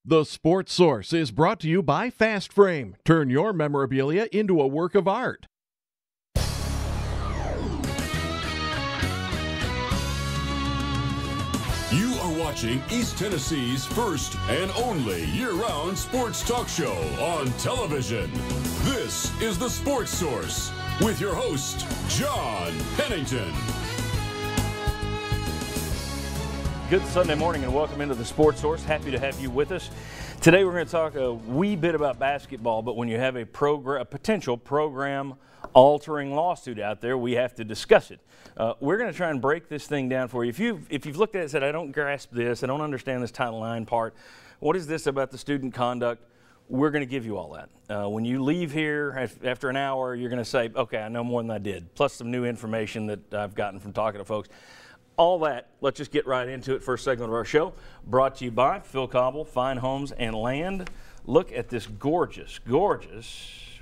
The Sports Source is brought to you by Fast Frame. Turn your memorabilia into a work of art. You are watching East Tennessee's first and only year-round sports talk show on television. This is The Sports Source with your host, John Pennington. Good Sunday morning and welcome into The Sports Source. Happy to have you with us. Today we're going to talk a wee bit about basketball, but when you have a potential program-altering lawsuit out there, we have to discuss it. We're going to try and break this thing down for you. If you've looked at it and said, I don't grasp this, I don't understand this Title IX part, what is this about the student conduct? We're going to give you all that. When you leave here after an hour, you're going to say, okay, I know more than I did, plus some new information that I've gotten from talking to folks. All that, let's just get right into it. First segment of our show, brought to you by Phil Cobble, Fine Homes and Land. Look at this gorgeous,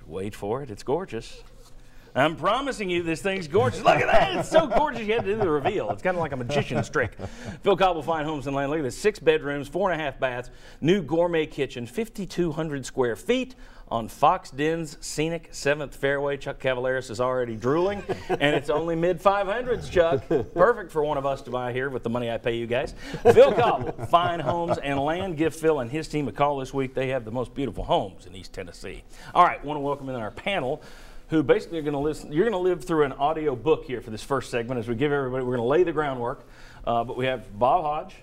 wait for it, it's gorgeous. I'm promising you this thing's gorgeous. Look at that, it's so gorgeous you had to do the reveal. It's kind of like a magician's trick. Phil Cobble, Fine Homes and Land. Look at this, 6 bedrooms, 4.5 baths, new gourmet kitchen, 5,200 square feet on Fox Den's scenic 7th fairway. Chuck Cavaleris is already drooling, and it's only mid-500s, Chuck. Perfect for one of us to buy here with the money I pay you guys. Phil Cobble, Fine Homes and Land. Give Phil and his team a call this week. They have the most beautiful homes in East Tennessee. All right, want to welcome in our panel, who basically are going to listen. You're going to live through an audio book here for this first segment as we give everybody, we're going to lay the groundwork. But we have Bob Hodge,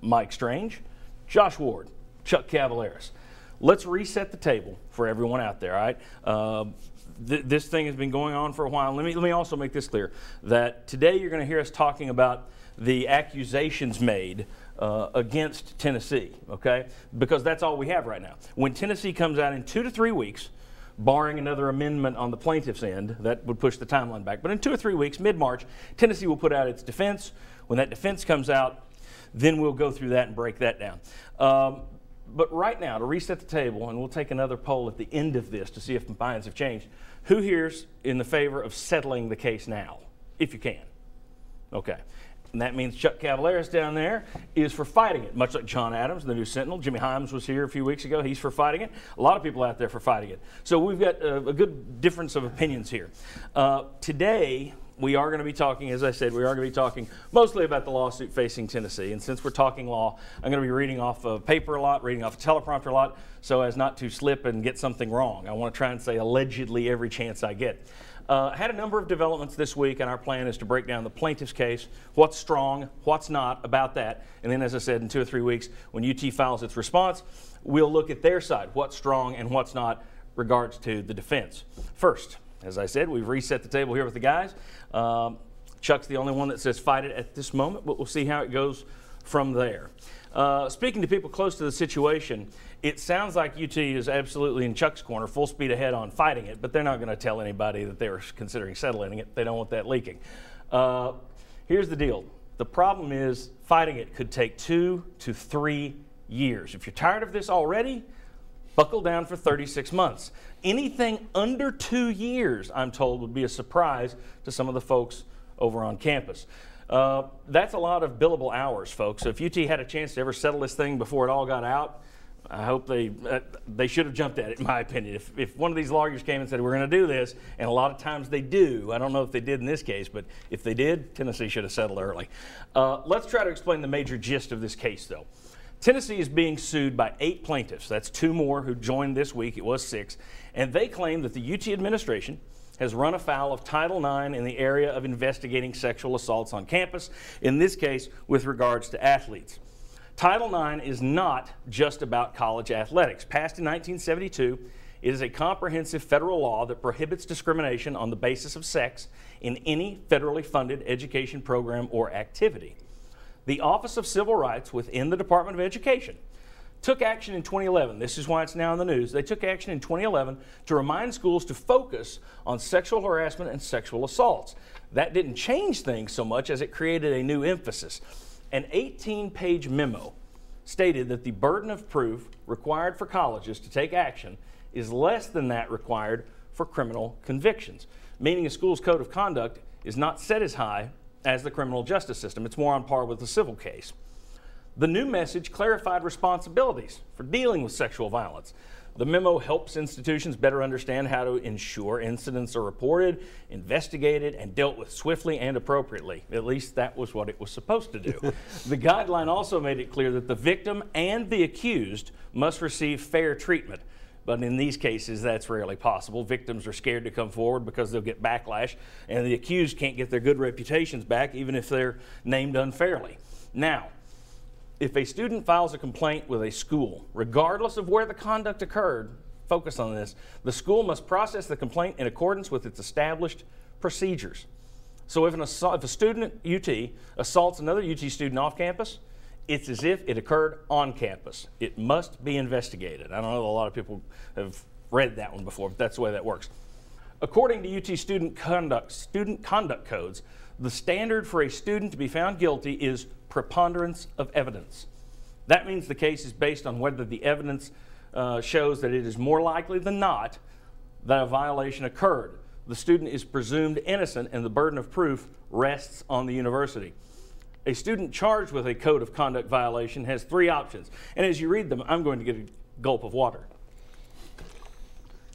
Mike Strange, Josh Ward, Chuck Cavaleris. Let's reset the table for everyone out there, all right? This thing has been going on for a while. Let me also make this clear, that today you're going to hear us talking about the accusations made against Tennessee, okay? Because that's all we have right now. When Tennessee comes out in 2 to 3 weeks, barring another amendment on the plaintiff's end, that would push the timeline back. But in 2 or 3 weeks, mid-March, Tennessee will put out its defense. When that defense comes out, then we'll go through that and break that down. But right now, to reset the table, and we'll take another poll at the end of this to see if minds have changed, who here's in the favor of settling the case now, if you can? Okay. And that means Chuck Cavaleris down there is for fighting it, much like John Adams, the News Sentinel. Jimmy Hyams was here a few weeks ago. He's for fighting it. A lot of people out there for fighting it. So we've got a good difference of opinions here. Today, we are going to be talking, as I said, we are going to be talking mostly about the lawsuit facing Tennessee. And since we're talking law, I'm going to be reading off of paper a lot, reading off a teleprompter a lot, so as not to slip and get something wrong. I want to try and say allegedly every chance I get. Had a number of developments this week, and our plan is to break down the plaintiff's case, what's strong, what's not about that. And then, as I said, in 2 or 3 weeks, when UT files its response, we'll look at their side, what's strong and what's not regards to the defense. First, as I said, we've reset the table here with the guys. Chuck's the only one that says fight it at this moment, but we'll see how it goes from there. Speaking to people close to the situation, it sounds like UT is absolutely in Chuck's corner, full speed ahead on fighting it, but they're not going to tell anybody that they were considering settling it. They don't want that leaking. Here's the deal. The problem is fighting it could take 2 to 3 years. If you're tired of this already, buckle down for 36 months. Anything under 2 years, I'm told, would be a surprise to some of the folks over on campus. That's a lot of billable hours, folks. So if UT had a chance to ever settle this thing before it all got out, I hope they should have jumped at it, in my opinion. If one of these lawyers came and said, we're going to do this, and a lot of times they do. I don't know if they did in this case, but if they did, Tennessee should have settled early. Let's try to explain the major gist of this case, though. Tennessee is being sued by 8 plaintiffs. That's 2 more who joined this week. It was 6. And they claim that the UT administration has run afoul of Title IX in the area of investigating sexual assaults on campus, in this case with regards to athletes. Title IX is not just about college athletics. Passed in 1972, it is a comprehensive federal law that prohibits discrimination on the basis of sex in any federally funded education program or activity. The Office of Civil Rights within the Department of Education took action in 2011. This is why it's now in the news. They took action in 2011 to remind schools to focus on sexual harassment and sexual assaults. That didn't change things so much as it created a new emphasis. An 18-page memo stated that the burden of proof required for colleges to take action is less than that required for criminal convictions, meaning a school's code of conduct is not set as high as the criminal justice system. It's more on par with the civil case. The new message clarified responsibilities for dealing with sexual violence. The memo helps institutions better understand how to ensure incidents are reported, investigated, and dealt with swiftly and appropriately. At least that was what it was supposed to do. The guideline also made it clear that the victim and the accused must receive fair treatment. But in these cases, that's rarely possible. Victims are scared to come forward because they'll get backlash, and the accused can't get their good reputations back even if they're named unfairly. Now, if a student files a complaint with a school, regardless of where the conduct occurred, focus on this, the school must process the complaint in accordance with its established procedures. So if a student at UT assaults another UT student off campus, it's as if it occurred on campus. It must be investigated. I don't know, a lot of people have read that one before, but that's the way that works. According to UT student conduct codes, the standard for a student to be found guilty is preponderance of evidence. That means the case is based on whether the evidence shows that it is more likely than not that a violation occurred. The student is presumed innocent and the burden of proof rests on the university. A student charged with a code of conduct violation has 3 options. And as you read them, I'm going to get a gulp of water.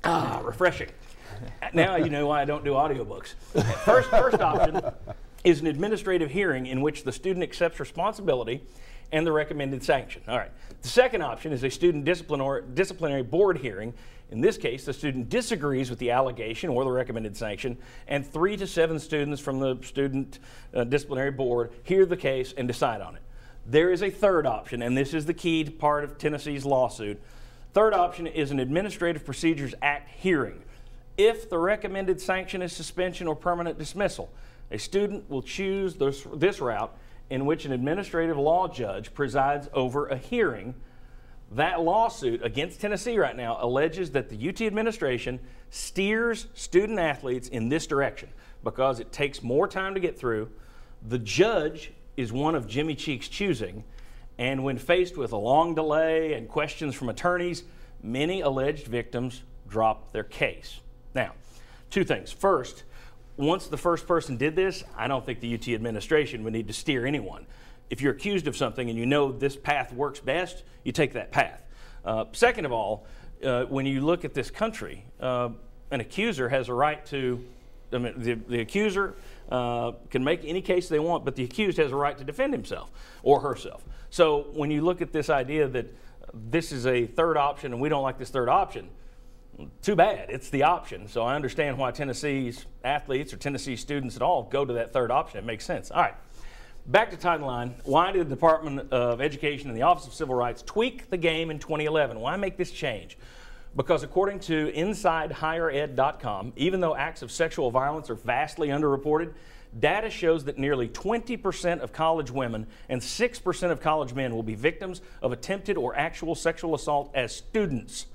Refreshing. Now you know why I don't do audiobooks. First option is an administrative hearing in which the student accepts responsibility and the recommended sanction. All right. The second option is a student disciplinary board hearing. In this case, the student disagrees with the allegation or the recommended sanction, and 3 to 7 students from the student disciplinary board hear the case and decide on it. There is a third option, and this is the key part of Tennessee's lawsuit. Third option is an Administrative Procedures Act hearing. If the recommended sanction is suspension or permanent dismissal, a student will choose this route in which an administrative law judge presides over a hearing. That lawsuit against Tennessee right now alleges that the UT administration steers student athletes in this direction because it takes more time to get through. The judge is one of Jimmy Cheek's choosing, and when faced with a long delay and questions from attorneys, many alleged victims drop their case. Now, 2 things. First, once the first person did this, I don't think the UT administration would need to steer anyone. If you're accused of something and you know this path works best, you take that path. Second of all, when you look at this country, an accuser has a right to, the accuser can make any case they want, but the accused has a right to defend himself or herself. So when you look at this idea that this is a third option and we don't like this third option, too bad, it's the option. So I understand why Tennessee's athletes or Tennessee students at all go to that third option. It makes sense. All right, back to Title IX. Why did the Department of Education and the Office of Civil Rights tweak the game in 2011? Why make this change? Because according to InsideHigherEd.com, even though acts of sexual violence are vastly underreported, data shows that nearly 20% of college women and 6% of college men will be victims of attempted or actual sexual assault as students.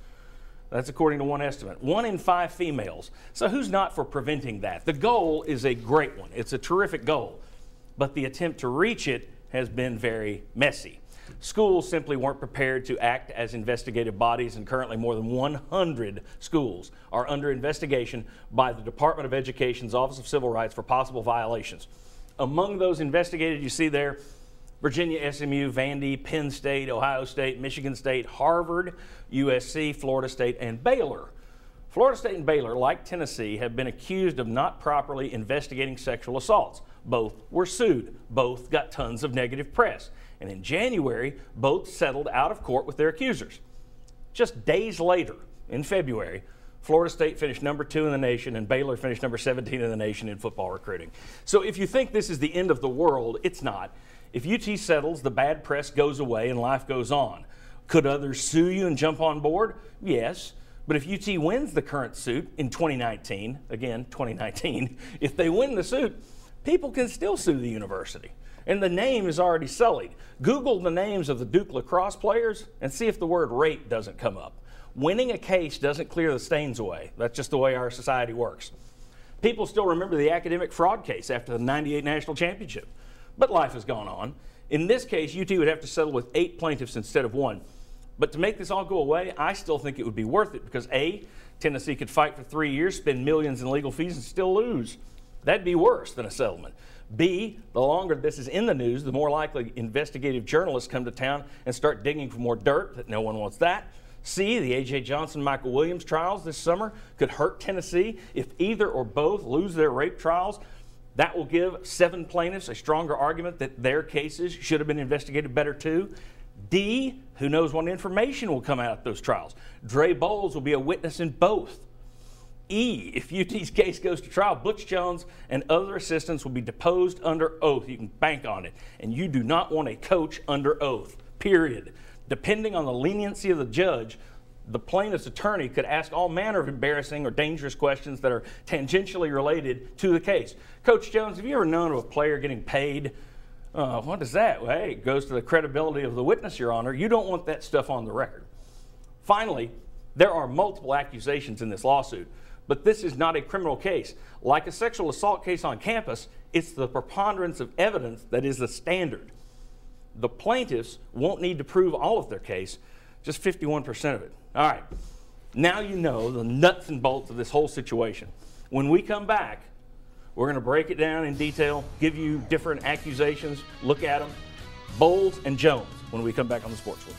That's according to one estimate. 1 in 5 females. So who's not for preventing that? The goal is a great one. It's a terrific goal. But the attempt to reach it has been very messy. Schools simply weren't prepared to act as investigative bodies, and currently more than 100 schools are under investigation by the Department of Education's Office of Civil Rights for possible violations. Among those investigated, you see there, Virginia, SMU, Vandy, Penn State, Ohio State, Michigan State, Harvard, USC, Florida State, and Baylor. Florida State and Baylor, like Tennessee, have been accused of not properly investigating sexual assaults. Both were sued. Both got tons of negative press. And in January, both settled out of court with their accusers. Just days later, in February, Florida State finished number 2 in the nation and Baylor finished number 17 in the nation in football recruiting. So if you think this is the end of the world, it's not. If UT settles, the bad press goes away and life goes on. Could others sue you and jump on board? Yes. But if UT wins the current suit in 2019, again, 2019, if they win the suit, people can still sue the university. And the name is already sullied. Google the names of the Duke lacrosse players and see if the word rape doesn't come up. Winning a case doesn't clear the stains away. That's just the way our society works. People still remember the academic fraud case after the '98 national championship. But life has gone on. In this case, UT would have to settle with 8 plaintiffs instead of 1. But to make this all go away, I still think it would be worth it because A, Tennessee could fight for 3 years, spend millions in legal fees, and still lose. That'd be worse than a settlement. B, the longer this is in the news, the more likely investigative journalists come to town and start digging for more dirt, that no one wants that. C, the A.J. Johnson, Michael Williams trials this summer could hurt Tennessee. If either or both lose their rape trials, that will give 7 plaintiffs a stronger argument that their cases should have been investigated better too. D, who knows what information will come out of those trials. Dre Bowles will be a witness in both. E, if UT's case goes to trial, Butch Jones and other assistants will be deposed under oath. You can bank on it. And you do not want a coach under oath, period. Depending on the leniency of the judge, the plaintiff's attorney could ask all manner of embarrassing or dangerous questions that are tangentially related to the case. Coach Jones, have you ever known of a player getting paid? What is that? Well, hey, it goes to the credibility of the witness, Your Honor. You don't want that stuff on the record. Finally, there are multiple accusations in this lawsuit, but this is not a criminal case. Like a sexual assault case on campus, it's the preponderance of evidence that is the standard. The plaintiffs won't need to prove all of their case, just 51% of it. All right, now you know the nuts and bolts of this whole situation. When we come back, we're going to break it down in detail, give you different accusations, look at them, Bowles and Jones, when we come back on the Sports Source.